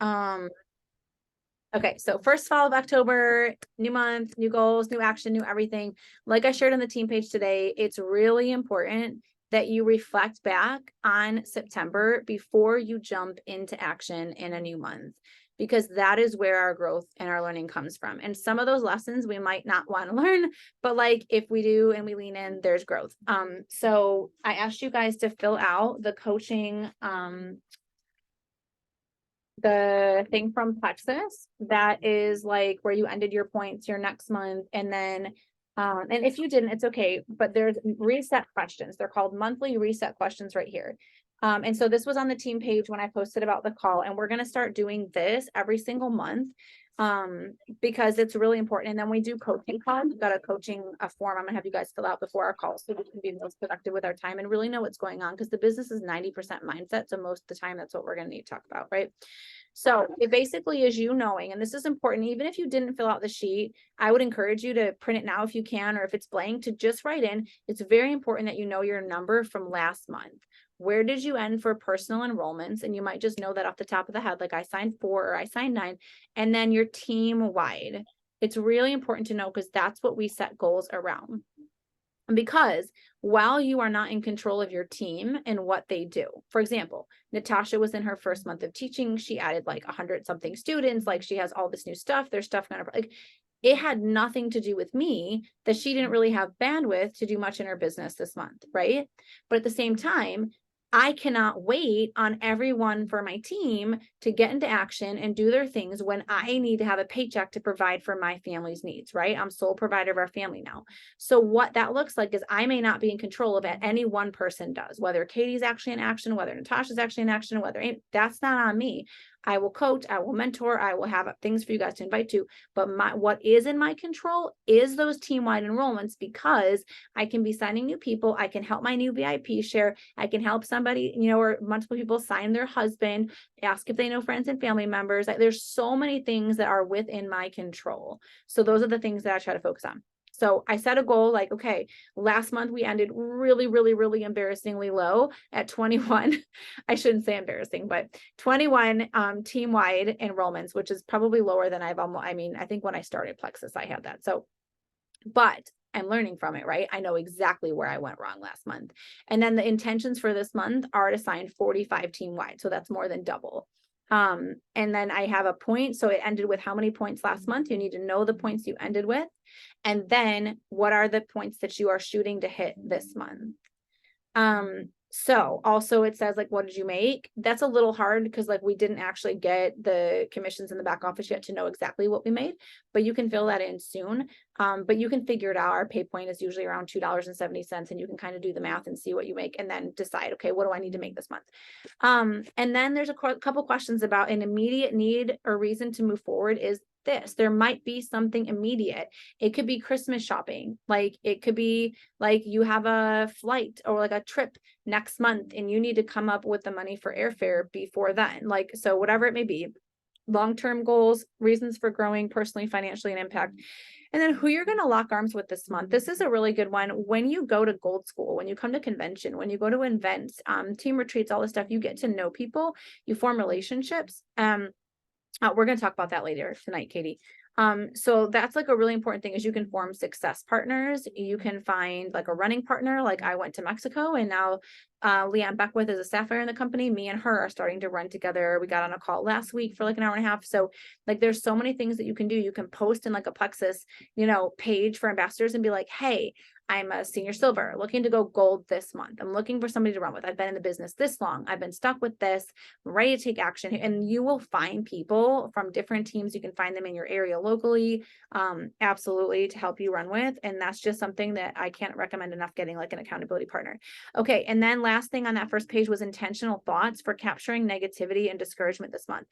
Okay, so first fall of October, new month, new goals, new action, new everything. Like I shared on the team page today, it's really important that you reflect back on September before you jump into action in a new month, because that is where our growth and our learning comes from. And some of those lessons we might not want to learn, but like if we do and we lean in, there's growth. So I asked you guys to fill out the coaching, the thing from Plexus that is like where you ended your points your next month. And then, and if you didn't, it's okay, but there's reset questions. They're called monthly reset questions right here. And so this was on the team page when I posted about the call, and we're going to start doing this every single month because it's really important. And then we do coaching calls. We've got a coaching form I'm gonna have you guys fill out before our calls so we can be most productive with our time and really know what's going on, because the business is 90% mindset. So most of the time that's what we're gonna need to talk about, right? So it basically is you knowing, and this is important, even if you didn't fill out the sheet, I would encourage you to print it now if you can, or if it's blank, to just write in. It's very important that you know your number from last month. Where did you end for personal enrollments? And you might just know that off the top of the head, like I signed 4 or I signed 9, and then your team wide. It's really important to know because that's what we set goals around. Because while you are not in control of your team and what they do, for example, Natasha was in her first month of teaching. She added like 100 something students. Like she has all this new stuff. There's stuff kind of like it had nothing to do with me that she didn't really have bandwidth to do much in her business this month. Right. But at the same time, I cannot wait on everyone for my team to get into action and do their things when I need to have a paycheck to provide for my family's needs, right? I'm sole provider of our family now. So what that looks like is I may not be in control of it. Any one person does, whether Katie's actually in action, whether Natasha's actually in action, whether that's not on me. I will coach, I will mentor, I will have things for you guys to invite to, but what is in my control is those team-wide enrollments, because I can be signing new people. I can help my new VIP share. I can help somebody, or multiple people sign their husband, ask if they know friends and family members. There's so many things that are within my control. So those are the things that I try to focus on. So I set a goal like, okay, last month we ended really, really, really embarrassingly low at 21. I shouldn't say embarrassing, but 21 team-wide enrollments, which is probably lower than I think when I started Plexus, I had that. So, but I'm learning from it, right? I know exactly where I went wrong last month. And then the intentions for this month are to sign 45 team-wide. So that's more than double. And then I have a point. So it ended with how many points last month? You need to know the points you ended with. And then what are the points that you are shooting to hit this month? So also it says like, what did you make? That's a little hard because like we didn't actually get the commissions in the back office yet to know exactly what we made, but you can fill that in soon. But you can figure it out. Our pay point is usually around $2.70, and you can kind of do the math and see what you make and then decide, okay, what do I need to make this month? And then there's a couple questions about an immediate need or reason to move forward is this. There might be something immediate. It could be Christmas shopping. Like it could be like you have a flight or like a trip next month and you need to come up with the money for airfare before then. Like, so whatever it may be, long-term goals, reasons for growing personally, financially, and impact. And then who you're going to lock arms with this month. This is a really good one. When you go to Gold School, when you come to convention, when you go to events, team retreats, all this stuff, you get to know people, you form relationships. We're going to talk about that later tonight, Katie. So that's like a really important thing is you can form success partners. You can find like a running partner. Like I went to Mexico and now Leanne Beckwith is a sapphire in the company. Me and her are starting to run together. We got on a call last week for like an hour and a half. So like there's so many things that you can do. You can post in like a Plexus, page for ambassadors and be like, hey, I'm a senior silver looking to go gold this month. I'm looking for somebody to run with. I've been in the business this long. I've been stuck with this. I'm ready to take action. And you will find people from different teams. You can find them in your area locally, absolutely, to help you run with. And that's just something that I can't recommend enough, getting like an accountability partner. Okay. And then last thing on that first page was intentional thoughts for capturing negativity and discouragement this month.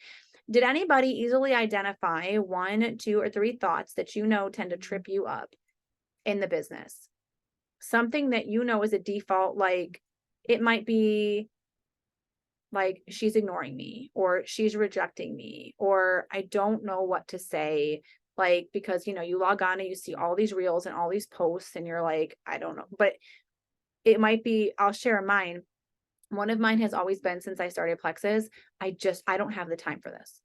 Did anybody easily identify 1, 2, or 3 thoughts that tend to trip you up in the business? Something that is a default, like it might be like she's ignoring me or she's rejecting me or I don't know what to say, like because you log on and you see all these reels and all these posts and you're like, I don't know. But it might be, I'll share mine. One of mine has always been since I started Plexus, I don't have the time for this.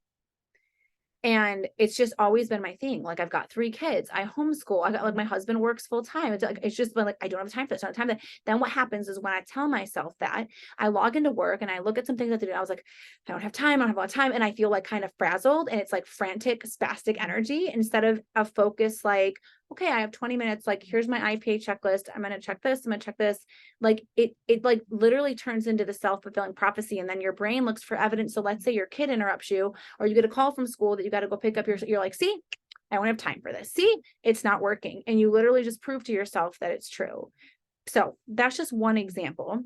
And it's just always been my thing. Like, I've got 3 kids. I homeschool. I got like, my husband works full time. It's like, it's just been like, I don't have time for this. I don't have time for that. Then what happens is when I tell myself that, I log into work and I look at some things that to do. I was like, I don't have time. I don't have a lot of time. And I feel like kind of frazzled, and it's like frantic, spastic energy instead of a focus, like, okay, I have 20 minutes. Like, here's my IPA checklist. I'm going to check this. I'm going to check this. Like, it like literally turns into the self-fulfilling prophecy. And then your brain looks for evidence. So let's say your kid interrupts you, or you get a call from school that you got to go pick up you're like, see, I don't have time for this. See, it's not working. And you literally just prove to yourself that it's true. So that's just one example.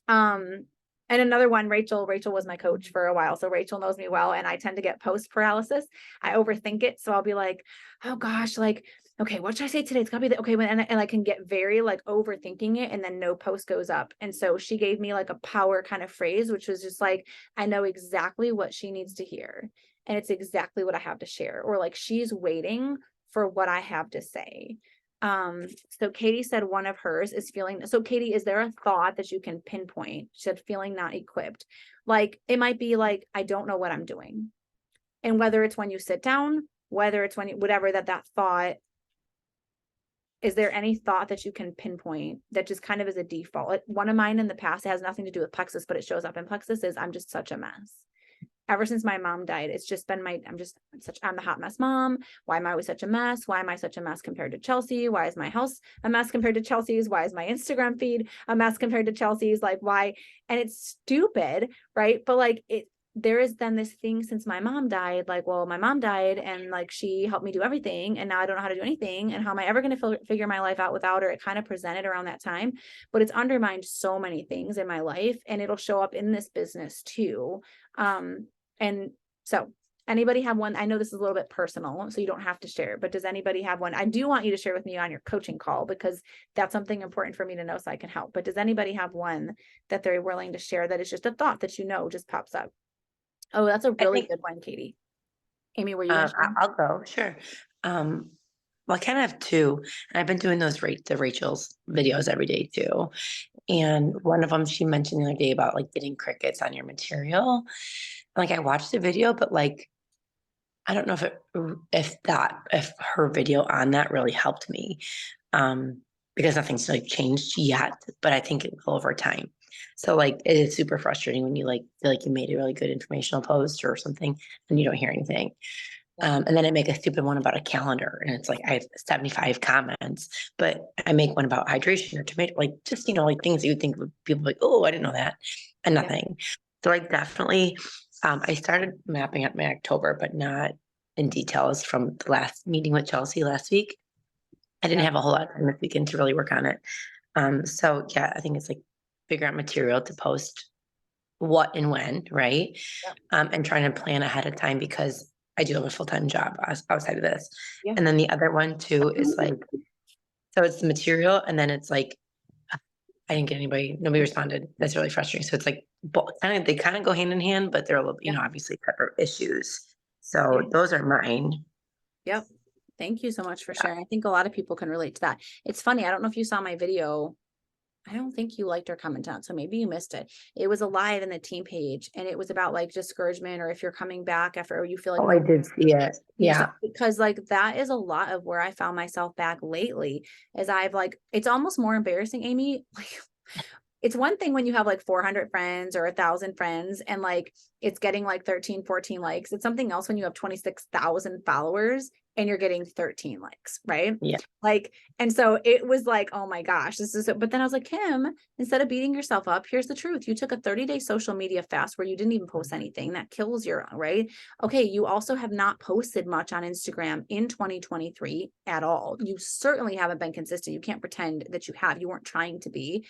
And another one, Rachel was my coach for a while. So Rachel knows me well, and I tend to get post paralysis. I overthink it. So I'll be like, oh gosh, like, okay, what should I say today? It's gotta be okay. And I can get very like overthinking it, and then no post goes up. And so she gave me like a power kind of phrase, which was just like, I know exactly what she needs to hear. And it's exactly what I have to share. Or like, she's waiting for what I have to say. So Katie said one of hers is feeling, so Katie, is there a thought that you can pinpoint? She said feeling not equipped. Like, it might be like, I don't know what I'm doing. And whether it's when you sit down, whether it's when you, whatever that thought, is there any thought that you can pinpoint that just kind of is a default? Like, one of mine in the past, it has nothing to do with plexus, but it shows up in plexus, is I'm just such a mess. Ever since my mom died, it's just been I'm the hot mess mom. Why am I always such a mess? Why am I such a mess compared to Chelsea? Why is my house a mess compared to Chelsea's? Why is my Instagram feed a mess compared to Chelsea's? Like, why? And it's stupid, right? But like, there is then this thing since my mom died, like, well, my mom died and like she helped me do everything, and now I don't know how to do anything, and how am I ever going to figure my life out without her? It kind of presented around that time, but it's undermined so many things in my life, and it'll show up in this business too. And so anybody have one? I know this is a little bit personal, so you don't have to share, but does anybody have one? I do want you to share with me on your coaching call, because that's something important for me to know so I can help. But does anybody have one that they're willing to share that is just a thought that, just pops up? Oh, that's a really good one, Katie. Amy, were you gonna share? I'll go, sure. Well, I kind of have two, and I've been doing the Rachel's videos every day too. And one of them, she mentioned the other day about like getting crickets on your material. Like, I watched the video, but like, I don't know if her video on that really helped me, because nothing's like changed yet, but I think it will over time. So like, it is super frustrating when you like feel like you made a really good informational post or something and you don't hear anything. And then I make a stupid one about a calendar, and it's like I have 75 comments, but I make one about hydration or tomato, like just, like things that you think would people like, oh, I didn't know that, and Yeah. nothing. So like, definitely, I started mapping out my October, but not in details from the last meeting with Chelsea last week. I didn't Yeah. have a whole lot of time this weekend to really work on it. So yeah, I think it's like figure out material to post what and when, right? Yeah. And trying to plan ahead of time, because I do have a full-time job outside of this. Yeah. And then the other one too is like, so it's the material, and then it's like, I didn't get nobody responded. That's really frustrating. So it's like, they kind of go hand in hand, but they're a little, Yeah. obviously separate issues. Yeah. So those are mine. Yep. Thank you so much for sharing. I think a lot of people can relate to that. It's funny. I don't know if you saw my video. I don't think you liked or commented on, so maybe you missed it. It was a live in the team page, and it was about like discouragement, or if you're coming back after, or you feel like Oh, I did see it. Yeah. because like that is a lot of where I found myself back lately, as I've like, it's almost more embarrassing, Amy. Like, it's one thing when you have like 400 friends or 1,000 friends, and like it's getting like 13, 14 likes. It's something else when you have 26,000 followers and you're getting 13 likes, right? Yeah. Like, and so it was like, oh my gosh, this is, but then I was like, Kim, instead of beating yourself up, here's the truth. You took a 30-day social media fast where you didn't even post anything. That kills your, right? Okay. You also have not posted much on Instagram in 2023 at all. You certainly haven't been consistent. You can't pretend that you have. You weren't trying to be.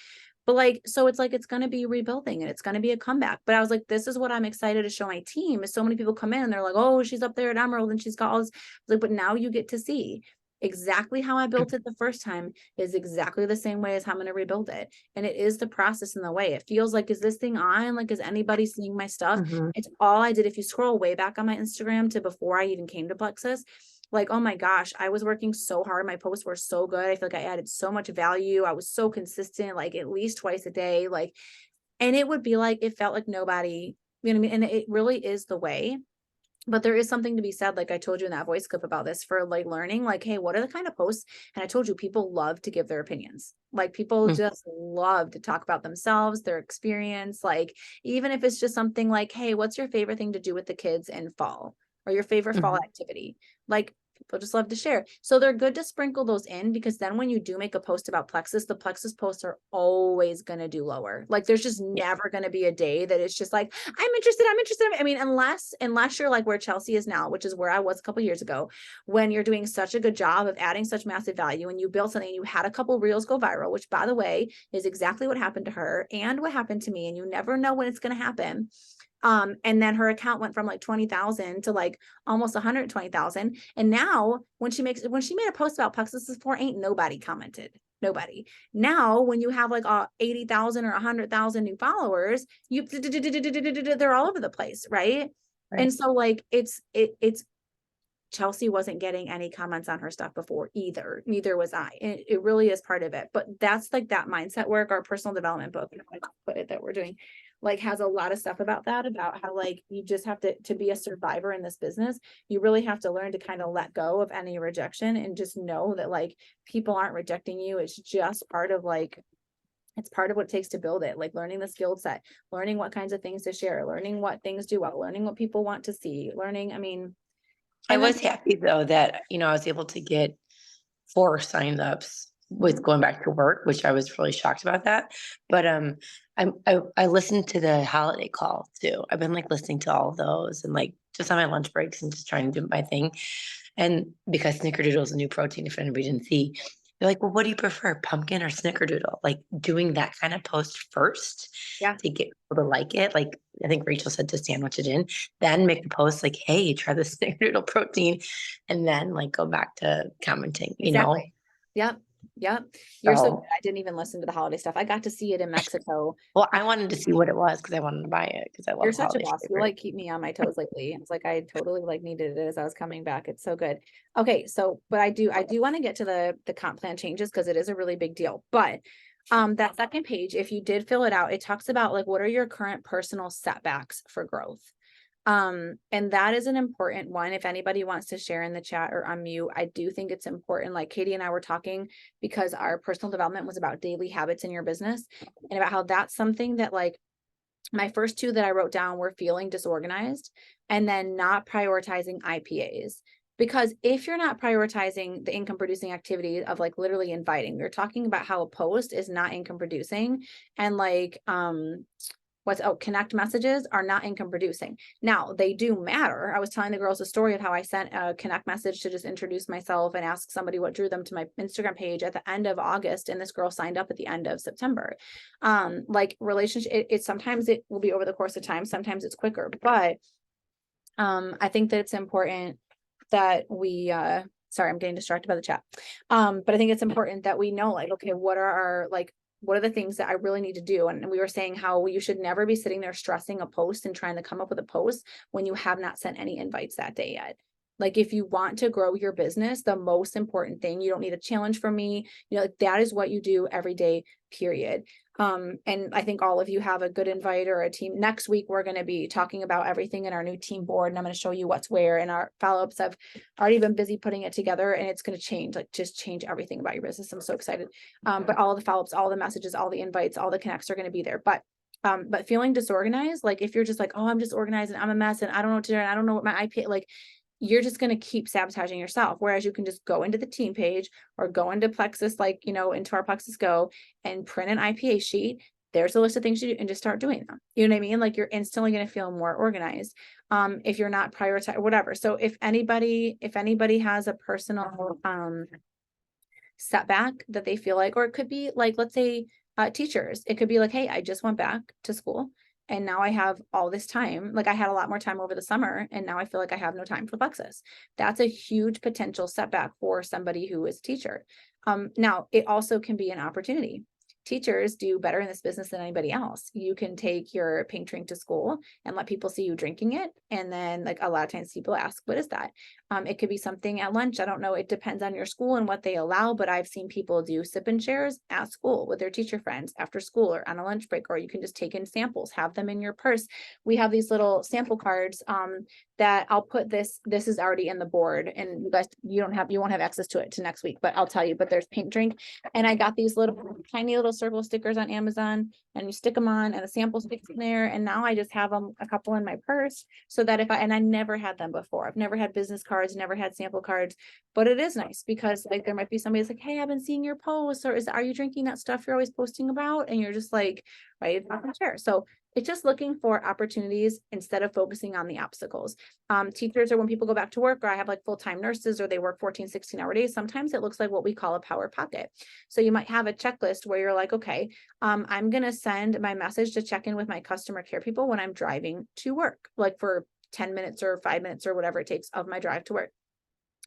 But like, so it's like, it's going to be rebuilding, and it's going to be a comeback. But I was like, this is what I'm excited to show my team, is so many people come in and they're like, oh, she's up there at Emerald and she's got all this. Like, but now you get to see exactly how I built it the first time is exactly the same way as how I'm going to rebuild it. And it is the process and the way it feels like, is this thing on? Like, is anybody seeing my stuff? Mhm. It's all I did. If you scroll way back on my Instagram to before I even came to Plexus, like, oh my gosh, I was working so hard. My posts were so good. I feel like I added so much value. I was so consistent, like at least twice a day. Like, and it would be like, it felt like nobody, you know what I mean? And it really is the way. But there is something to be said, like I told you in that voice clip about this, for like learning, like, hey, what are the kind of posts? And I told you, people love to give their opinions. Like people Mm, just love to talk about themselves, their experience. Like, even if it's just something like, hey, what's your favorite thing to do with the kids in fall, or your favorite fall mhm. activity? Like, people just love to share. So they're good to sprinkle those in, because then when you do make a post about Plexus, the Plexus posts are always going to do lower. Like there's just Yeah. never going to be a day that it's just like, I'm interested. I'm interested. I mean, unless you're like where Chelsea is now, which is where I was a couple years ago, when you're doing such a good job of adding such massive value, and you built something, you had a couple reels go viral, which by the way is exactly what happened to her and what happened to me. And you never know when it's going to happen. And then her account went from like 20,000 to like almost 120,000. And now when she made a post about Plexus before, ain't nobody commented. Nobody. Now, when you have like 80,000 or 100,000 new followers, they're all over the place, right? Right. And so like it's Chelsea wasn't getting any comments on her stuff before either. Neither was I. It really is part of it. But that's like that mindset work. Our personal development book, I put it, that we're doing, like has a lot of stuff about that, about how like you just have to be a survivor in this business. You really have to learn to kind of let go of any rejection, and just know that like people aren't rejecting you. It's just part of like, it's part of what it takes to build it, like learning the skill set, learning what kinds of things to share, learning what things do well, learning what people want to see, learning, I mean, I and then was happy though that, I was able to get 4 signups with going back to work, which I was really shocked about that. But I listened to the holiday call too. I've been like listening to all of those and like just on my lunch breaks and just trying to do my thing. And because snickerdoodle is a new protein, if anybody didn't see, they're like, well, what do you prefer, pumpkin or snickerdoodle? Like doing that kind of post first yeah. to get people to like it. Like I think Rachel said, to sandwich it in, then make the post like, hey, try the snickerdoodle protein, and then like go back to commenting. Exactly. Yep. Yep. You're so good. So, I didn't even listen to the holiday stuff. I got to see it in Mexico. well, Um, I wanted to see what it was because I wanted to buy it because I You're love such a holiday boss. You flavors. like keep me on my toes lately. It's like I totally like needed it as I was coming back. It's so good. Okay, so but I do want to get to the comp plan changes, because it is a really big deal. But that second page, if you did fill it out, it talks about like what are your current personal setbacks for growth. And that is an important one. If anybody wants to share in the chat or unmute, I do think it's important. Like Katie and I were talking, because our personal development was about daily habits in your business, and about how that's something that like my first two that I wrote down were feeling disorganized, and then not prioritizing IPAs. Because if you're not prioritizing the income producing activity of like literally inviting, we are talking about how a post is not income producing, and like connect messages are not income producing. Now they do matter. I was telling the girls a story of how I sent a connect message to just introduce myself and ask somebody what drew them to my Instagram page at the end of August, and this girl signed up at the end of September. Like relationship, it sometimes it will be over the course of time, sometimes it's quicker, but I think that it's important that we sorry, I'm getting distracted by the chat. But I think it's important that we know, like, okay, what are the things that I really need to do? And we were saying how you should never be sitting there stressing a post and trying to come up with a post when you have not sent any invites that day yet. Like if you want to grow your business, the most important thing, you don't need a challenge from me. Like that is what you do every day, period. And I think all of you have a good invite or a team. Next week, we're going to be talking about everything in our new team board, and I'm going to show you what's where. And our follow-ups have already been busy putting it together, and it's going to change, like just change everything about your business. I'm so excited. But all the follow-ups, all the messages, all the invites, all the connects are going to be there. But feeling disorganized, like if you're just like, oh, I'm disorganized and I'm a mess and I don't know what to do and I don't know what my IP, like you're just going to keep sabotaging yourself. Whereas you can just go into the team page or go into Plexus, like, into our Plexus Go and print an IPA sheet. There's a list of things you do and just start doing them. You know what I mean? Like you're instantly going to feel more organized. If you're not prioritized, whatever. So if anybody has a personal, setback that they feel like, or it could be like, let's say, teachers, it could be like, hey, I just went back to school and now I have all this time. Like I had a lot more time over the summer and now I feel like I have no time for Plexus. That's a huge potential setback for somebody who is a teacher. Now it also can be an opportunity. Teachers do better in this business than anybody else. You can take your pink drink to school and let people see you drinking it. And then like a lot of times people ask, what is that? It could be something at lunch. I don't know. It depends on your school and what they allow, but I've seen people do sip and shares at school with their teacher friends after school or on a lunch break, or you can just take in samples, have them in your purse. We have these little sample cards that I'll put this is already in the board, and you guys, you won't have access to it to next week, but I'll tell you, but there's paint drink. And I got these little tiny little circle stickers on Amazon, and you stick them on and the sample sticks in there. And now I just have them, a couple in my purse, so that and I never had them before. I've never had business cards, never had sample cards, but it is nice because like there might be somebody that's like, hey, I've been seeing your posts, or are you drinking that stuff you're always posting about? And you're just like, right, share. So it's just looking for opportunities instead of focusing on the obstacles. Teachers, or when people go back to work, or I have like full-time nurses, or they work 14, 16-hour days, sometimes it looks like what we call a power pocket. So you might have a checklist where you're like, okay, I'm going to send my message to check in with my customer care people when I'm driving to work, like for 10 minutes or 5 minutes or whatever it takes of my drive to work.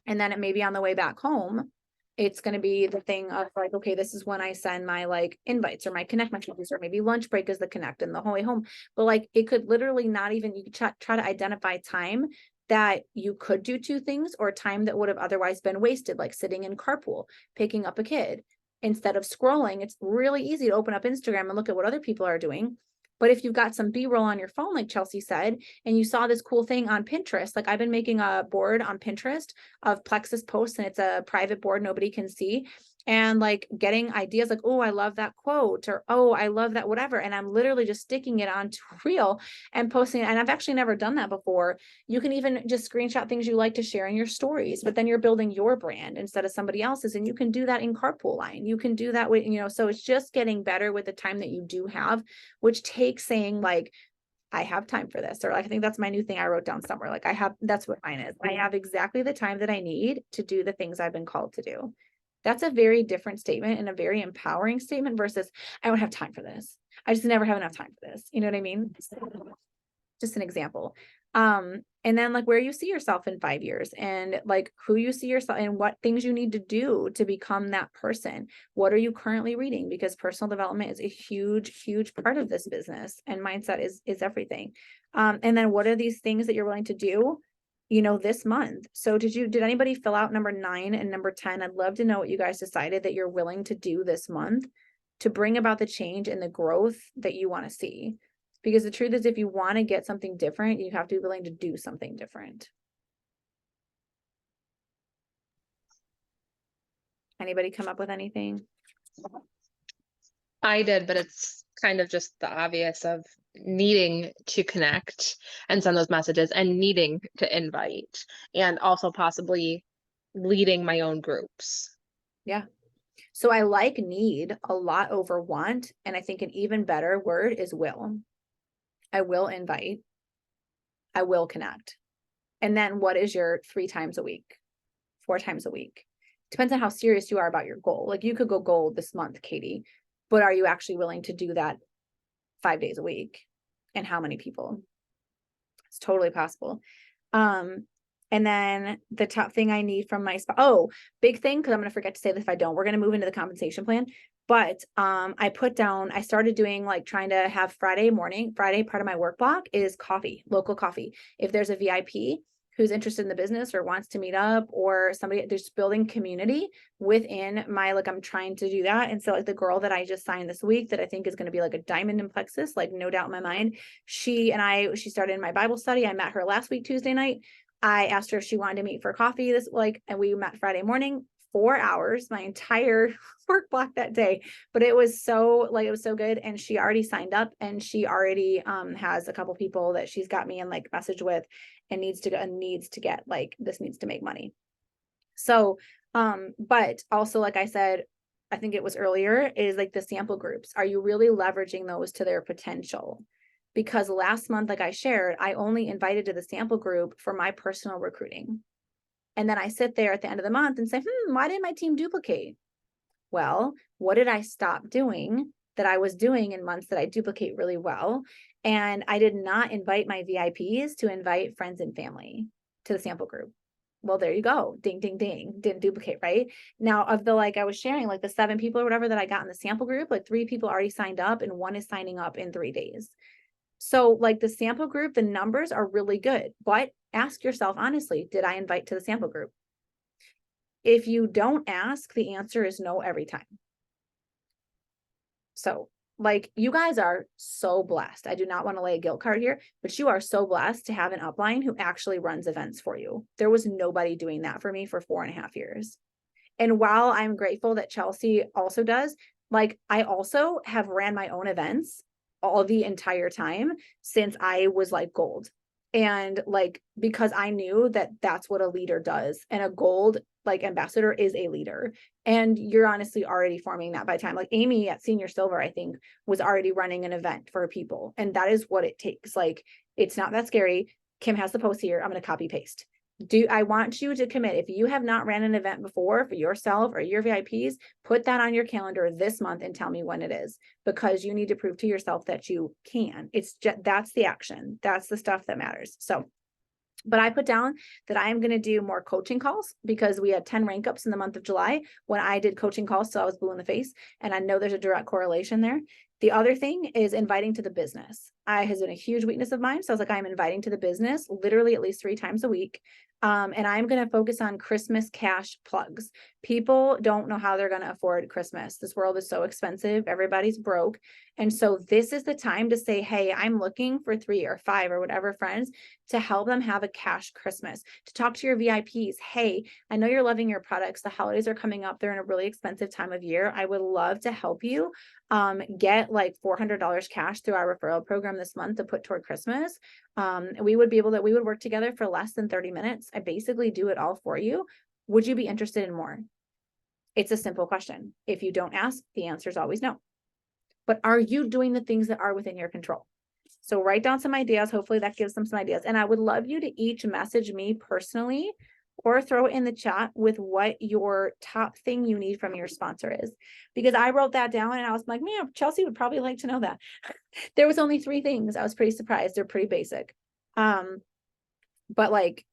And then it may be on the way back home, it's going to be the thing of like, okay, this is when I send my like invites or my connect messages, or maybe lunch break is the connect and the whole way home. But like, it could literally not even, you could try to identify time that you could do two things, or time that would have otherwise been wasted, like sitting in carpool, picking up a kid. Instead of scrolling, it's really easy to open up Instagram and look at what other people are doing. But if you've got some B-roll on your phone, like Chelsea said, and you saw this cool thing on Pinterest, like I've been making a board on Pinterest of Plexus posts, and it's a private board nobody can see, and like getting ideas like, oh, I love that quote, or oh, I love that whatever, and I'm literally just sticking it onto reel and posting it. And I've actually never done that before. You can even just screenshot things you like to share in your stories, but then you're building your brand instead of somebody else's, and you can do that in carpool line. You can do that with, so it's just getting better with the time that you do have, which takes saying like, I have time for this, or like, I think that's my new thing I wrote down somewhere. Like that's what mine is. I have exactly the time that I need to do the things I've been called to do. That's a very different statement and a very empowering statement versus I don't have time for this. I just never have enough time for this. You know what I mean? Just an example. And then like where you see yourself in 5 years, and like who you see yourself and what things you need to do to become that person. What are you currently reading? Because personal development is a huge, huge part of this business, and mindset is everything. And then what are these things that you're willing to do, this month? So did anybody fill out number 9 and number 10? I'd love to know what you guys decided that you're willing to do this month to bring about the change and the growth that you want to see. Because the truth is, if you want to get something different, you have to be willing to do something different. Anybody come up with anything? I did, but it's kind of just the obvious of needing to connect and send those messages, and needing to invite, and also possibly leading my own groups. Yeah. So I like need a lot over want. And I think an even better word is will. I will invite. I will connect. And then what is your 3 times a week, 4 times a week? Depends on how serious you are about your goal. Like you could go gold this month, Katie, but are you actually willing to do that 5 days a week? And how many people? It's totally possible. And then the top thing I need from my big thing, because I'm going to forget to say this if I don't, we're going to move into the compensation plan. But I started doing like trying to have Friday part of my work block is coffee, local coffee. If there's a VIP who's interested in the business or wants to meet up, or somebody, there's building community within my, like, I'm trying to do that. And so like the girl that I just signed this week that I think is going to be like a diamond in Plexus, like no doubt in my mind, she started in my Bible study. I met her last week, Tuesday night. I asked her if she wanted to meet for coffee and we met Friday morning, 4 hours, my entire work block that day. But it was so good. And she already signed up, and she already has a couple people that she's got me in like message with, and needs to get like, this needs to make money. So, but also, like I said, I think it was earlier, is like the sample groups. Are you really leveraging those to their potential? Because last month, like I shared, I only invited to the sample group for my personal recruiting. And then I sit there at the end of the month and say, why didn't my team duplicate? Well, what did I stop doing that I was doing in months that I duplicate really well? And I did not invite my VIPs to invite friends and family to the sample group. Well, there you go. Ding, ding, ding. Didn't duplicate, right? Now, of the, like I was sharing, like the 7 people or whatever that I got in the sample group, like 3 people already signed up, and 1 is signing up in 3 days. So like the sample group, the numbers are really good, but ask yourself honestly, did I invite to the sample group? If you don't ask, the answer is no every time. So like you guys are so blessed. I do not want to lay a guilt card here, but you are so blessed to have an upline who actually runs events for you. There was nobody doing that for me for 4.5 years. And while I'm grateful that Chelsea also does, like I also have ran my own events all the entire time since I was like gold. And like, because I knew that that's what a leader does. And a gold like ambassador is a leader. And you're honestly already forming that by time. Like Amy at Senior Silver, I think, was already running an event for people. And that is what it takes. Like, it's not that scary. Kim has the post here. I'm going to copy paste. I want you to commit. If you have not ran an event before for yourself or your VIPs, put that on your calendar this month and tell me when it is, because you need to prove to yourself that you can. It's just, that's the action. That's the stuff that matters. So, but I put down that I am going to do more coaching calls because we had 10 rank ups in the month of July when I did coaching calls. So I was blue in the face, and I know there's a direct correlation there. The other thing is inviting to the business. Has been a huge weakness of mine. So I was like, I'm inviting to the business literally at least 3 times a week. And I'm going to focus on Christmas cash plugs. People don't know how they're going to afford Christmas. This world is so expensive. Everybody's broke. And so this is the time to say, hey, I'm looking for 3 or 5 or whatever friends to help them have a cash Christmas, to talk to your VIPs. Hey, I know you're loving your products. The holidays are coming up. They're in a really expensive time of year. I would love to help you get like $400 cash through our referral program this month to put toward Christmas. We would work together for less than 30 minutes. I basically do it all for you. Would you be interested in more? It's a simple question. If you don't ask, the answer is always no. But are you doing the things that are within your control? So write down some ideas. Hopefully that gives them some ideas. And I would love you to each message me personally or throw it in the chat with what your top thing you need from your sponsor is. Because I wrote that down and I was like, man, Chelsea would probably like to know that. There was only 3 things. I was pretty surprised. They're pretty basic. But like,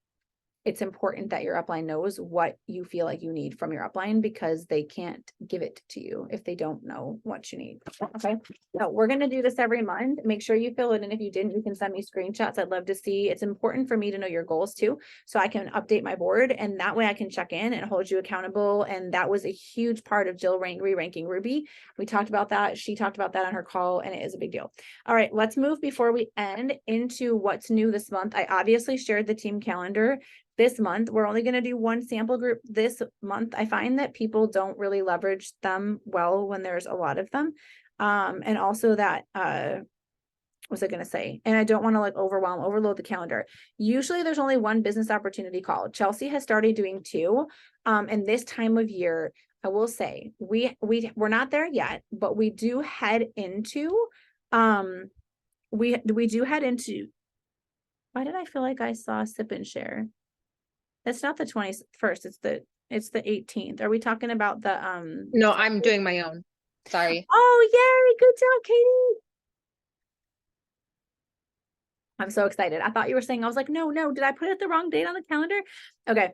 it's important that your upline knows what you feel like you need from your upline, because they can't give it to you if they don't know what you need. Okay. So we're going to do this every month. Make sure you fill it in. If you didn't, you can send me screenshots. I'd love to see. It's important for me to know your goals too, so I can update my board, and that way I can check in and hold you accountable. And that was a huge part of Jill re-ranking Ruby. We talked about that. She talked about that on her call, and it is a big deal. All right, let's move before we end into what's new this month. I obviously shared the team calendar. This month, we're only going to do 1 sample group this month. I find that people don't really leverage them well when there's a lot of them. And also that, what was I going to say? And I don't want to like overload the calendar. Usually there's only 1 business opportunity call. Chelsea has started doing 2. And this time of year, I will say we're not there yet, but we do head into, we do head into, why did I feel like I saw Sip and Share? It's not the 21st, it's the 18th. Are we talking about the No, I'm doing my own. Sorry. Oh, yay, good job, Katie. I'm so excited. I thought you were saying, I was like, no, did I put it the wrong date on the calendar? Okay.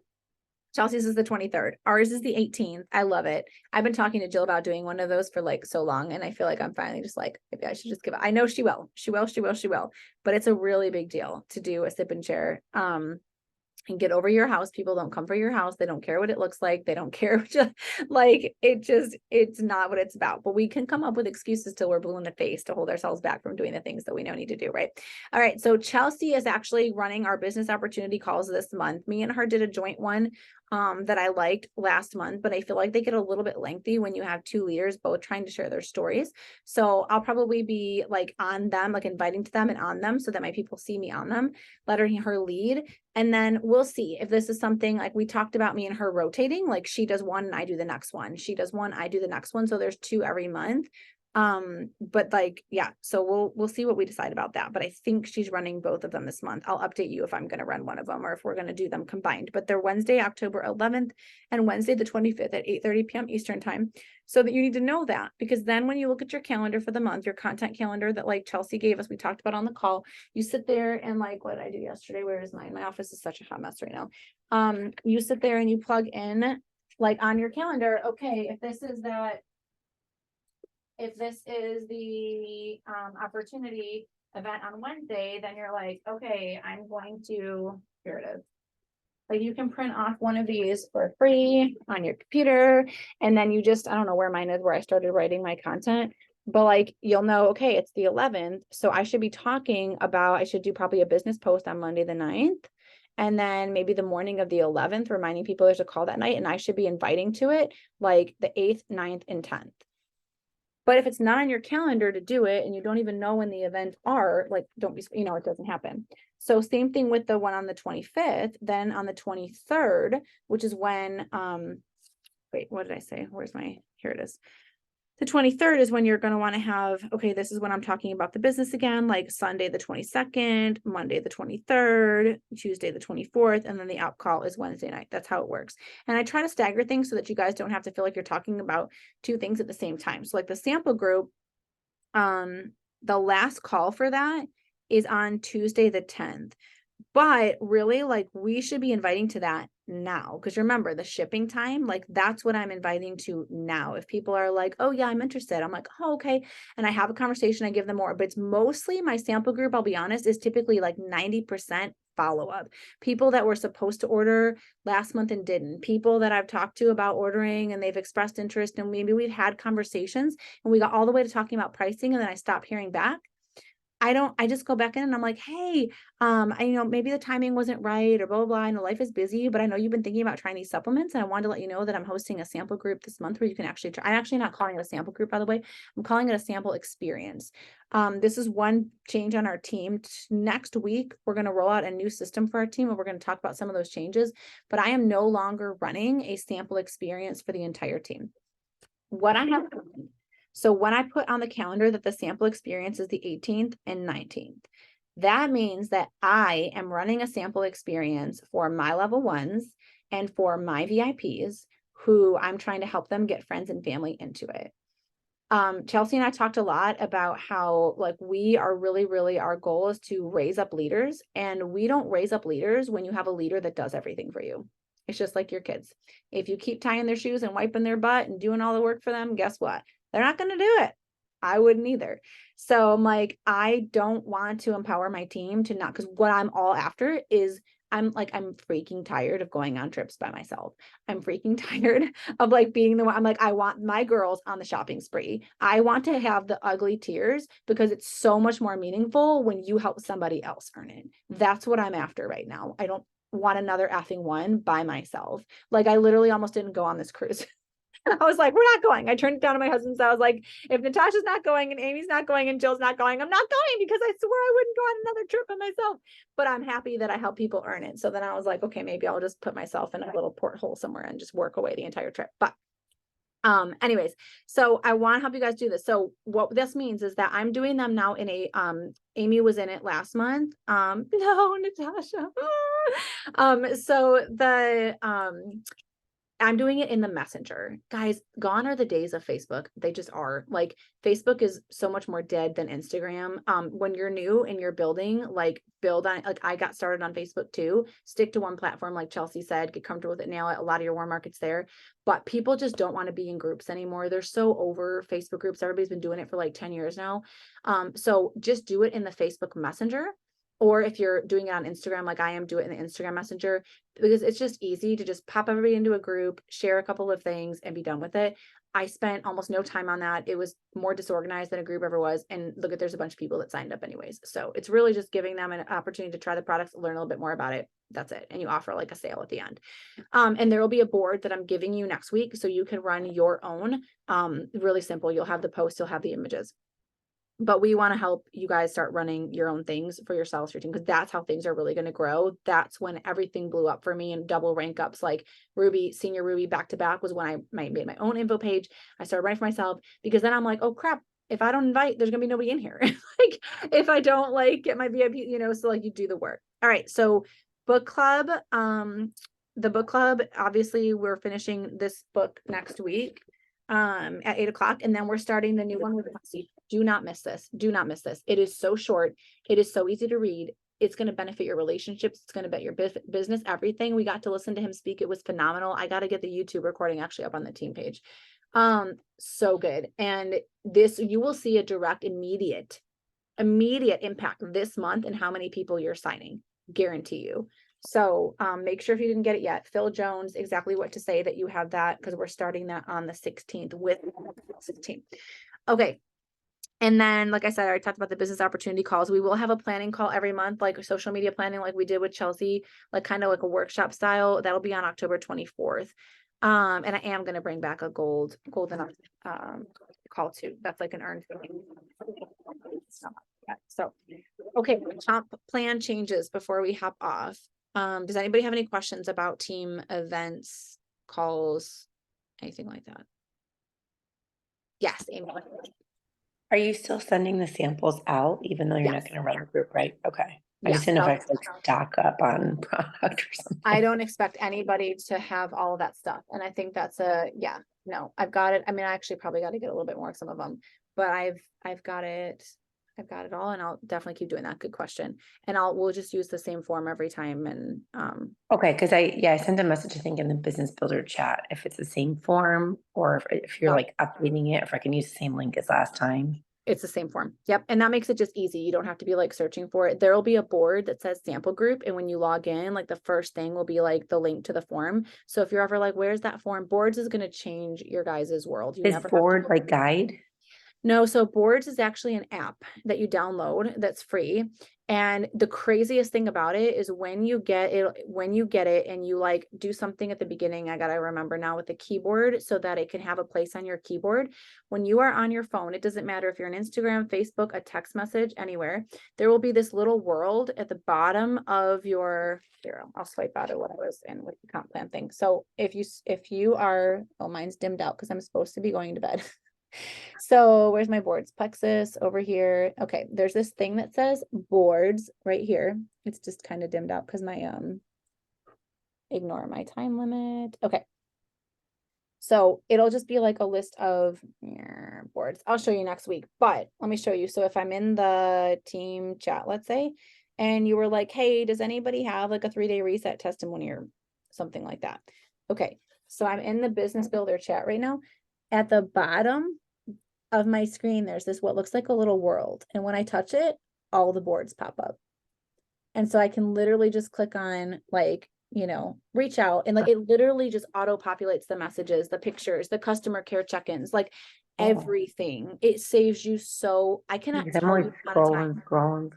Chelsea's is the 23rd. Ours is the 18th. I love it. I've been talking to Jill about doing one of those for like so long, and I feel like I'm finally just like, maybe I should just give it. I know she will. But it's a really big deal to do a sip and share. And get over your house. People don't come for your house. They don't care what it looks like. They don't care. It's not what it's about. But we can come up with excuses till we're blue in the face to hold ourselves back from doing the things that we know need to do, right? All right. So Chelsea is actually running our business opportunity calls this month. Me and her did a joint one that I liked last month, but I feel like they get a little bit lengthy when you have 2 leaders both trying to share their stories. So I'll probably be like on them, like inviting to them and on them, so that my people see me on them, letting her lead. And then we'll see if this is something like we talked about, me and her rotating, like she does one and I do the next one. She does one, I do the next one. So there's 2 every month. But like, yeah, so we'll see what we decide about that. But I think she's running both of them this month. I'll update you if I'm going to run one of them or if we're going to do them combined, but they're Wednesday, October 11th and Wednesday, the 25th at 8:30 p.m. Eastern time. So that you need to know that, because then when you look at your calendar for the month, your content calendar that like Chelsea gave us, we talked about on the call, you sit there and like, what did I do yesterday? Where is mine? My office is such a hot mess right now. You sit there and you plug in like on your calendar. Okay, if this is the opportunity event on Wednesday, then you're like, okay, I'm going to, here it is. Like you can print off one of these for free on your computer. And then you just, I don't know where mine is, where I started writing my content, But like, you'll know, okay, it's the 11th. So I should be talking about, I should do probably a business post on Monday the 9th. And then maybe the morning of the 11th, reminding people there's a call that night, and I should be inviting to it like the 8th, 9th, and 10th. But if it's not on your calendar to do it and you don't even know when the events are, like, don't be, you know, it doesn't happen. So same thing with the one on the 25th, then on the 23rd, which is when, wait, what did I say? Where's my, here it is. The 23rd is when you're going to want to have, okay, this is when I'm talking about the business again, like Sunday, the 22nd, Monday, the 23rd, Tuesday, the 24th, and then the out call is Wednesday night. That's how it works. And I try to stagger things so that you guys don't have to feel like you're talking about two things at the same time. So like the sample group, the last call for that is on Tuesday, the 10th. But really, like, we should be inviting to that now, because remember the shipping time, like that's what I'm inviting to now. If people are like, oh yeah, I'm interested, I'm like, oh, okay. And I have a conversation, I give them more, but it's mostly my sample group, I'll be honest, is typically like 90% follow-up. People that were supposed to order last month and didn't, people that I've talked to about ordering and they've expressed interest, and maybe we've had conversations and we got all the way to talking about pricing and then I stopped hearing back. I just go back in and I'm like, hey, maybe the timing wasn't right or blah, blah, blah. I know life is busy, but I know you've been thinking about trying these supplements. And I wanted to let you know that I'm hosting a sample group this month where you can actually try. I'm actually not calling it a sample group, by the way. I'm calling it a sample experience. This is one change on our team. Next week, we're going to roll out a new system for our team and we're going to talk about some of those changes, but I am no longer running a sample experience for the entire team. What I have So when I put on the calendar that the sample experience is the 18th and 19th, that means that I am running a sample experience for my level ones and for my VIPs who I'm trying to help them get friends and family into it. Chelsea and I talked a lot about how like we are really, our goal is to raise up leaders, and we don't raise up leaders when you have a leader that does everything for you. It's just like your kids. If you keep tying their shoes and wiping their butt and doing all the work for them, guess what? They're not going to do it. I wouldn't either. So I'm like, I don't want to empower my team to not, because what I'm all after is I'm freaking tired of going on trips by myself. I'm freaking tired of like being the one. I'm like, I want my girls on the shopping spree. I want to have the ugly tears because it's so much more meaningful when you help somebody else earn it. That's what I'm after right now. I don't want another effing one by myself. Like I literally almost didn't go on this cruise. I was like, we're not going. I turned it down to my husband's. I was like, if Natasha's not going and Amy's not going and Jill's not going, I'm not going, because I swore I wouldn't go on another trip by myself. But I'm happy that I help people earn it. So then I was like, okay, maybe I'll just put myself in a little porthole somewhere and just work away the entire trip. But anyways, so I want to help you guys do this. So what this means is that I'm doing them now in a Amy was in it last month. No, Natasha. So the I'm doing it in the messenger. Guys, gone are the days of Facebook. They just are. Like Facebook is so much more dead than Instagram. When you're new and you're building, like build on, like I got started on Facebook too. Stick to one platform, like Chelsea said, get comfortable with it now. A lot of your warm markets there, but people just don't want to be in groups anymore. They're so over Facebook groups. Everybody's been doing it for like 10 years now. So just do it in the Facebook Messenger. Or if you're doing it on Instagram, like I am, do it in the Instagram Messenger, because it's just easy to just pop everybody into a group, share a couple of things and be done with it. I spent almost no time on that. It was more disorganized than a group ever was. And look at, there's a bunch of people that signed up anyways. So it's really just giving them an opportunity to try the products, learn a little bit more about it. That's it. And you offer like a sale at the end. And there will be a board that I'm giving you next week, so you can run your own. Really simple. You'll have the post, you'll have the images. But we want to help you guys start running your own things for yourselves, your team, because that's how things are really going to grow. That's when everything blew up for me, and double rank ups like Ruby, senior Ruby back to back was when I made my own info page. I started writing for myself, because then I'm like, oh crap, if I don't invite, there's gonna be nobody in here. Like if I don't like get my VIP, so like you do the work. All right. So book club, the book club, obviously we're finishing this book next week at 8:00, and then we're starting the new one with Lucy. Do not miss this. Do not miss this. It is so short. It is so easy to read. It's going to benefit your relationships. It's going to benefit your business, everything. We got to listen to him speak. It was phenomenal. I got to get the YouTube recording actually up on the team page. So good. And this, you will see a direct, immediate impact this month and how many people you're signing, guarantee you. So make sure if you didn't get it yet, Phil Jones, exactly what to say, that you have that, because we're starting that on the 16th with 16th. Okay. And then, like I said, I already talked about the business opportunity calls. We will have a planning call every month, like a social media planning, like we did with Chelsea, like kind of like a workshop style. That'll be on October 24th. And I am going to bring back a golden call too. That's like an earned. So, okay, comp plan changes before we hop off. Does anybody have any questions about team events, calls, anything like that? Yes, Amy. Are you still sending the samples out, even though you're not Yes. gonna run a group, right? Okay. I Yes, just didn't know if I I'll- could like stock up on product or something. I don't expect anybody to have all of that stuff. And I think that's no, I've got it. I mean, I actually probably got to get a little bit more of some of them, but I've got it. I've got it all, and I'll definitely keep doing that. Good question. And we'll just use the same form every time. And Okay, because I sent a message, I think, in the business builder chat, if it's the same form or if you're Yeah. like updating it, if I can use the same link as last time. it's the same form. Yep. And that makes it just easy. You don't have to be like searching for it. There'll be a board that says sample group. And when you log in, like the first thing will be like the link to the form. So if you're ever like, where's that form? Boards is going to change your guys' world. You Is never have to board like guide? No, so Boards is actually an app that you download that's free. And the craziest thing about it is when you get it and you like do something at the beginning, I gotta remember now with the keyboard so that it can have a place on your keyboard. When you are on your phone, it doesn't matter if you're on Instagram, Facebook, a text message, anywhere, there will be this little world at the bottom of your, here, I'll swipe out of what I was in with the comp plan thing. So if you are, oh, mine's dimmed out because I'm supposed to be going to bed. So where's my boards? Plexus over here. Okay, there's this thing that says boards right here. It's just kind of dimmed out because my ignore my time limit. Okay. So it'll just be like a list of boards. I'll show you next week, but let me show you. So if I'm in the team chat, let's say, and you were like, hey, does anybody have like a 3-day reset testimony or something like that? Okay. So I'm in the business builder chat right now. At the bottom of my screen, there's this what looks like a little world. And when I touch it, all the boards pop up. And so I can literally just click on like, reach out, and like it literally just auto populates the messages, the pictures, the customer care check-ins, like everything. It saves you I cannot Because I'm tell always you the amount of time. scrolling.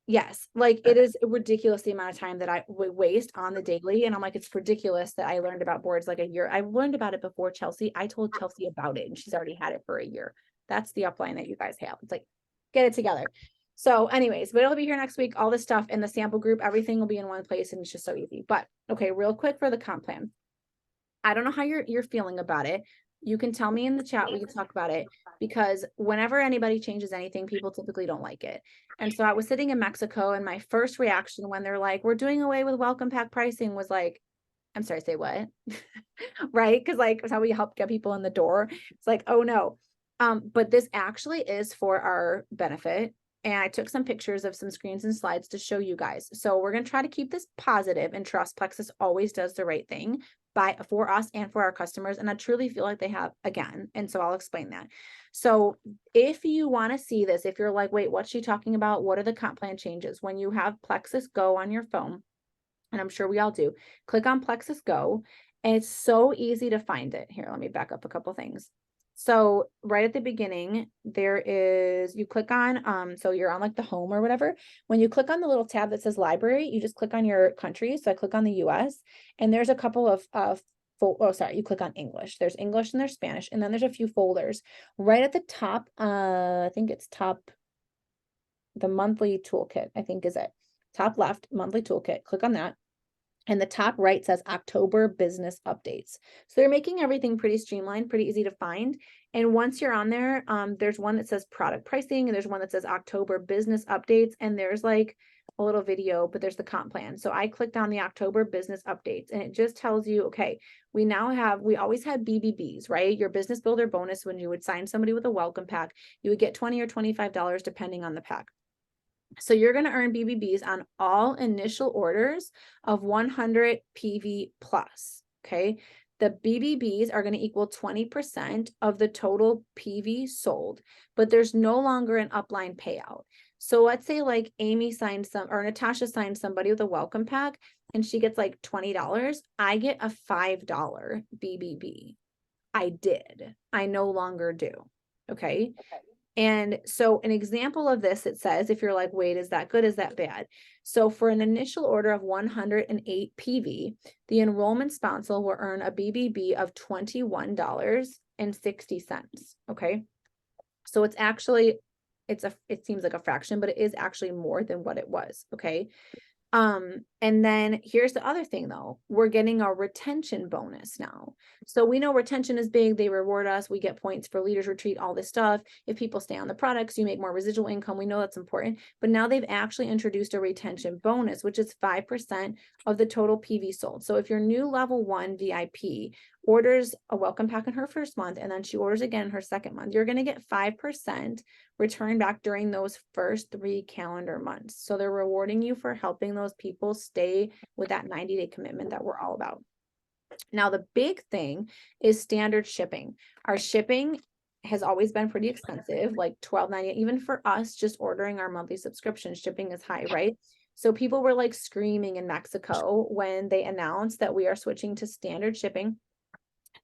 Yes. Like it is ridiculous the amount of time that I would waste on the daily. And I'm like, it's ridiculous that I learned about boards like a year. I learned about it before Chelsea. I told Chelsea about it and she's already had it for a year. That's the upline that you guys have. It's like, get it together. So anyways, but it'll be here next week. All this stuff in the sample group, everything will be in one place and it's just so easy. But okay, real quick for the comp plan. I don't know how you're feeling about it. You can tell me in the chat, we can talk about it, because whenever anybody changes anything, people typically don't like it. And so I was sitting in Mexico and my first reaction when they're like, we're doing away with welcome pack pricing was like, I'm sorry, say what? Right? Because like it's how we help get people in the door. It's like, oh no. But this actually is for our benefit. And I took some pictures of some screens and slides to show you guys. So we're going to try to keep this positive and trust Plexus always does the right thing for us and for our customers. And I truly feel like they have again. And so I'll explain that. So if you want to see this, if you're like, wait, what's she talking about? What are the comp plan changes? When you have Plexus Go on your phone, and I'm sure we all do, click on Plexus Go, and it's so easy to find it. Here, let me back up a couple things. So right at the beginning, you click on, so you're on like the home or whatever. When you click on the little tab that says library, you just click on your country. So I click on the US, and there's a couple of, you click on English. There's English and there's Spanish, and then there's a few folders. Right at the top, I think it's the monthly toolkit, I think is it. Top left, monthly toolkit, click on that. And the top right says October business updates. So they're making everything pretty streamlined, pretty easy to find. And once you're on there, there's one that says product pricing, and there's one that says October business updates. And there's like a little video, but there's the comp plan. So I clicked on the October business updates, and it just tells you, okay, we always had BBBs, right? Your business builder bonus, when you would sign somebody with a welcome pack, you would get $20 or $25 depending on the pack. So you're going to earn BBBs on all initial orders of 100 PV plus. Okay. The BBBs are going to equal 20% of the total PV sold, but there's no longer an upline payout. So let's say like Amy signed or Natasha signed somebody with a welcome pack and she gets like $20. I get a $5 BBB. I no longer do. Okay. And so an example of this, it says, if you're like, wait, is that good? Is that bad? So for an initial order of 108 PV, the enrollment sponsor will earn a BBB of $21.60. Okay. So it's actually, it seems like a fraction, but it is actually more than what it was. Okay. And then here's the other thing though, we're getting a retention bonus now. So we know retention is big. They reward us. We get points for leaders retreat, all this stuff. If people stay on the products, you make more residual income. We know that's important, but now they've actually introduced a retention bonus, which is 5% of the total PV sold. So if your new level 1 VIP orders a welcome pack in her first month, and then she orders again in her second month, you're going to get 5% return back during those first 3 calendar months. So they're rewarding you for helping those people stay with that 90-day commitment that we're all about. Now, the big thing is standard shipping. Our shipping has always been pretty expensive, like $12.98. Even for us, just ordering our monthly subscription, shipping is high, right? So people were like screaming in Mexico when they announced that we are switching to standard shipping.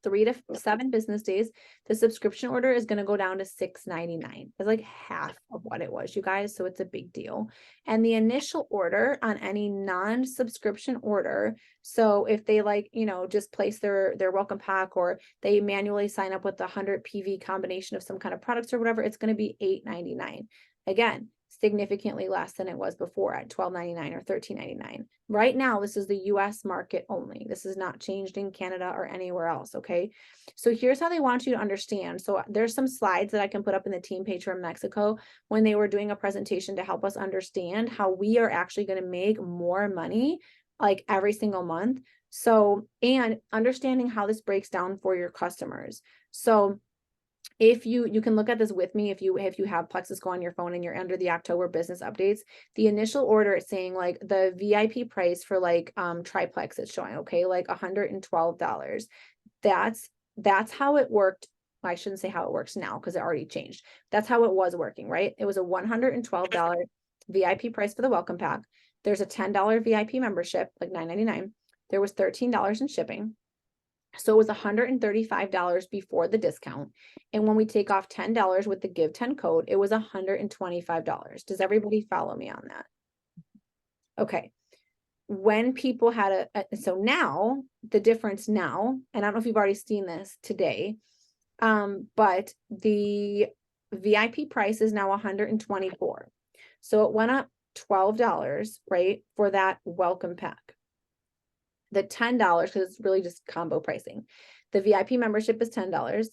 3 to 7 business days, the subscription order is going to go down to $6.99. It's like half of what it was, you guys. So it's a big deal. And the initial order on any non-subscription order, so if they like, you know, just place their welcome pack, or they manually sign up with the 100 PV combination of some kind of products or whatever, it's going to be $8.99. Again, significantly less than it was before at $12.99 or $13.99. Right now, this is the US market only. This is not changed in Canada or anywhere else, okay? So here's how they want you to understand. So there's some slides that I can put up in the team page from Mexico when they were doing a presentation to help us understand how we are actually going to make more money like every single month. So, and understanding how this breaks down for your customers. So if you can look at this with me, if you have Plexus Go on your phone and you're under the October business updates, the initial order is saying like the VIP price for like triplex is showing, okay, like $112. That's how it worked. I shouldn't say how it works now because it already changed. That's how it was working, right? It was a $112 VIP price for the welcome pack. There's a $10 VIP membership, like $9.99. There was $13 in shipping. So it was $135 before the discount. And when we take off $10 with the Give 10 code, it was $125. Does everybody follow me on that? Okay. When people had so now the difference now, and I don't know if you've already seen this today, but the VIP price is now $124. So it went up $12, right, for that welcome pack. The $10, because it's really just combo pricing. The VIP membership is $10.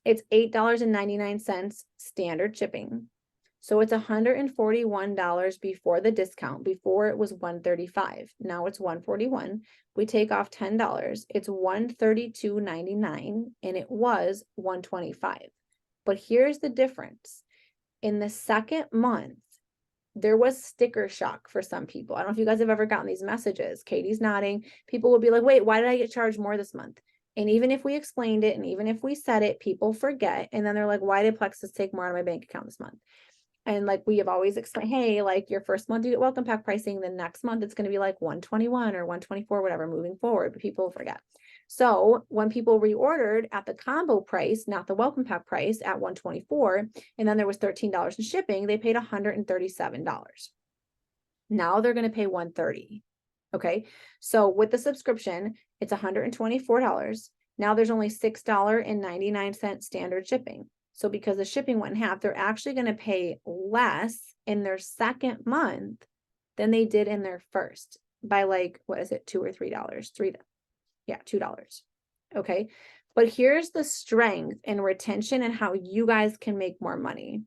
It's $8.99 standard shipping. So it's $141 before the discount. Before it was $135. Now it's $141. We take off $10. It's $132.99, and it was $125. But here's the difference. In the second month, there was sticker shock for some people. I don't know if you guys have ever gotten these messages. Katie's nodding. People will be like, wait, why did I get charged more this month? And even if we explained it, and even if we said it, people forget. And then they're like, why did Plexus take more out of my bank account this month? And like we have always explained, hey, like your first month you get welcome pack pricing, the next month it's going to be like 121 or 124, whatever, moving forward, but people forget. So when people reordered at the combo price, not the welcome pack price at 124, and then there was $13 in shipping, they paid $137. Now they're going to pay $130. Okay. So with the subscription, it's $124. Now there's only $6.99 standard shipping. So because the shipping went in half, they're actually going to pay less in their second month than they did in their first by like, what is it? $2 or $3? $2. Okay. But here's the strength in retention and how you guys can make more money.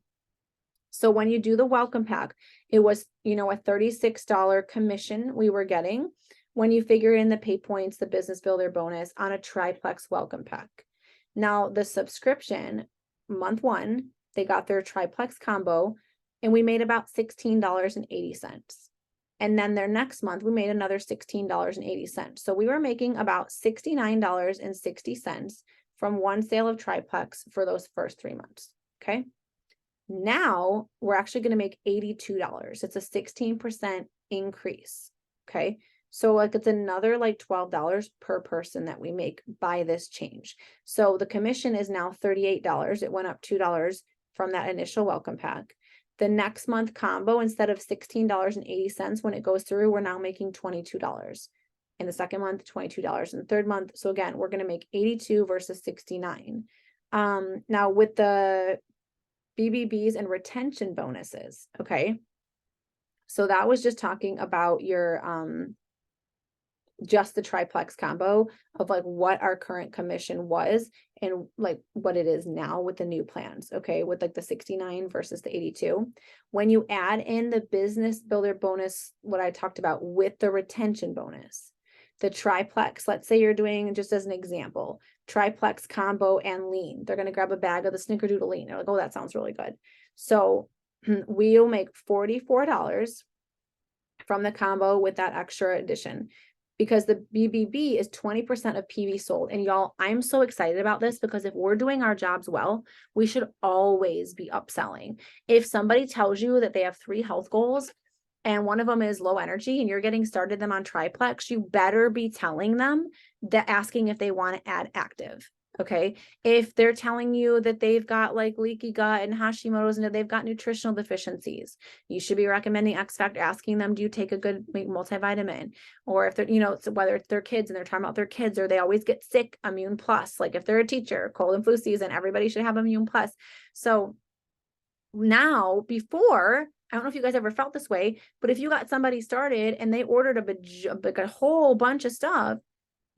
So when you do the welcome pack, it was, a $36 commission we were getting when you figure in the pay points, the business builder bonus on a triplex welcome pack. Now the subscription, month 1, they got their triplex combo and we made about $16.80. And then their next month, we made another $16.80. So we were making about $69.60 from one sale of triplex for those first 3 months. Okay. Now we're actually going to make $82. It's a 16% increase. Okay. So like it's another like $12 per person that we make by this change. So the commission is now $38. It went up $2 from that initial welcome pack. The next month combo, instead of $16.80 when it goes through, we're now making $22. In the second month, $22 in the third month. So again, we're going to make 82 versus 69. Now with the BBBs and retention bonuses, okay? So that was just talking about your just the triplex combo of like what our current commission was and like what it is now with the new plans, okay, with like the 69 versus the 82. When you add in the business builder bonus, what I talked about with the retention bonus, the triplex, let's say you're doing, just as an example, triplex combo and lean, they're going to grab a bag of the snickerdoodle lean. They're like, oh, that sounds really good. So we'll make $44 from the combo with that extra addition, because the BBB is 20% of PV sold. And y'all, I'm so excited about this because if we're doing our jobs well, we should always be upselling. If somebody tells you that they have 3 health goals and one of them is low energy and you're getting started them on triplex, you better be telling them that, asking if they want to add active. Okay. If they're telling you that they've got like leaky gut and Hashimoto's and they've got nutritional deficiencies, you should be recommending X Factor, asking them, do you take a good multivitamin? Or if they're, so whether it's their kids and they're talking about their kids or they always get sick, Immune Plus. Like if they're a teacher, cold and flu season, everybody should have Immune Plus. So now, before, I don't know if you guys ever felt this way, but if you got somebody started and they ordered a whole bunch of stuff,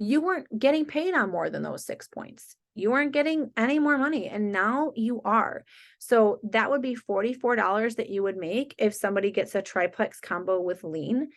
you weren't getting paid on more than those 6 points. You weren't getting any more money, and now you are. So that would be $44 that you would make if somebody gets a triplex combo with lean.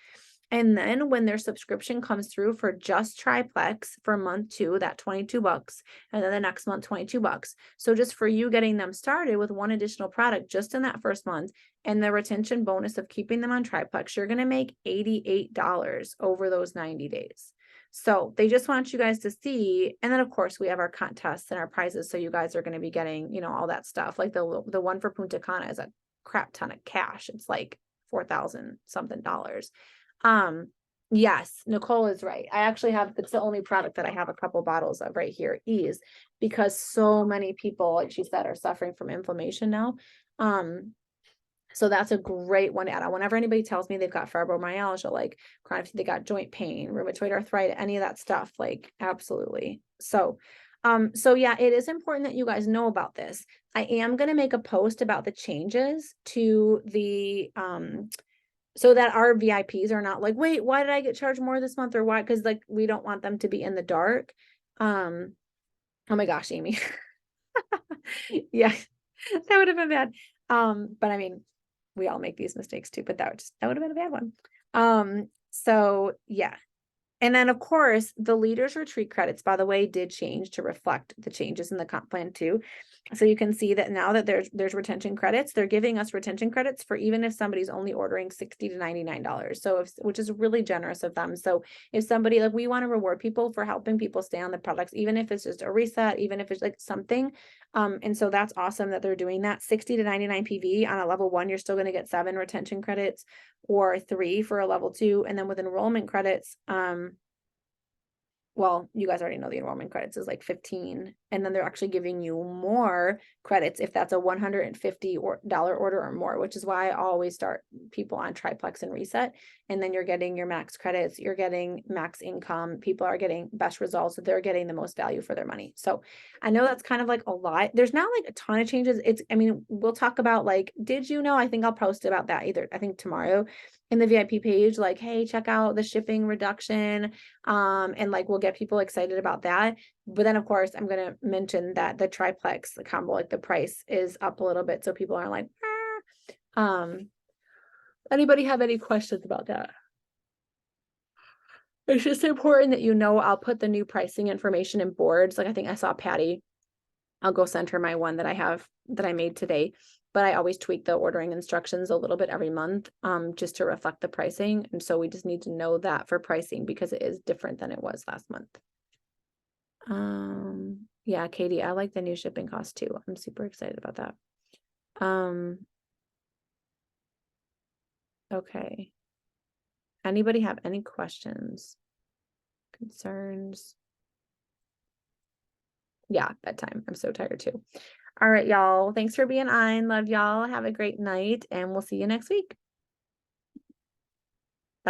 And then when their subscription comes through for just triplex for month 2, that $22, and then the next month, $22. So just for you getting them started with one additional product just in that first month and the retention bonus of keeping them on triplex, you're going to make $88 over those 90 days. So they just want you guys to see. And then of course we have our contests and our prizes. So you guys are going to be getting, all that stuff. Like the one for Punta Cana is a crap ton of cash. It's like $4,000 something. Yes, Nicole is right. I actually have, it's the only product that I have a couple bottles of right here, Ease, because so many people, like she said, are suffering from inflammation now. So that's a great one to add on. Whenever anybody tells me they've got fibromyalgia, like chronic, they got joint pain, rheumatoid arthritis, any of that stuff, like absolutely. So yeah, it is important that you guys know about this. I am going to make a post about the changes to the, so that our VIPs are not like, wait, why did I get charged more this month or why? Because like, we don't want them to be in the dark. Oh my gosh, Amy. Yeah, that would have been bad. But I mean, we all make these mistakes too, but that would have been a bad one. So yeah. And then of course the leaders retreat credits, by the way, did change to reflect the changes in the comp plan too. So you can see that now that there's retention credits, they're giving us retention credits for even if somebody's only ordering $60 to $99. So which is really generous of them. So if somebody, like, we want to reward people for helping people stay on the products, even if it's just a reset, even if it's like something. And so that's awesome that they're doing that. 60 to 99 PV on a level 1, you're still going to get 7 retention credits or 3 for a level 2. And then with enrollment credits, well, you guys already know the enrollment credits is like 15, and then they're actually giving you more credits if that's a $150 order or more, which is why I always start people on triplex and reset. And then you're getting your max credits, you're getting max income, people are getting best results, they're getting the most value for their money. So I know that's kind of like a lot. There's not like a ton of changes. I mean, we'll talk about like, did you know, I think I'll post about that I think tomorrow in the VIP page, like, hey, check out the shipping reduction. And like, we'll get people excited about that. But then of course, I'm going to mention that the triplex, the combo, like the price is up a little bit. So people aren't like, anybody have any questions about that? It's just important that, I'll put the new pricing information in boards. Like I think I saw Patty, I'll go send her my one that I made today, but I always tweak the ordering instructions a little bit every month, just to reflect the pricing. And so we just need to know that for pricing because it is different than it was last month. Yeah, Katie, I like the new shipping cost too. I'm super excited about that. Okay. Anybody have any questions? Concerns? Yeah, bedtime. I'm so tired too. All right, y'all. Thanks for being on. Love y'all. Have a great night, and we'll see you next week.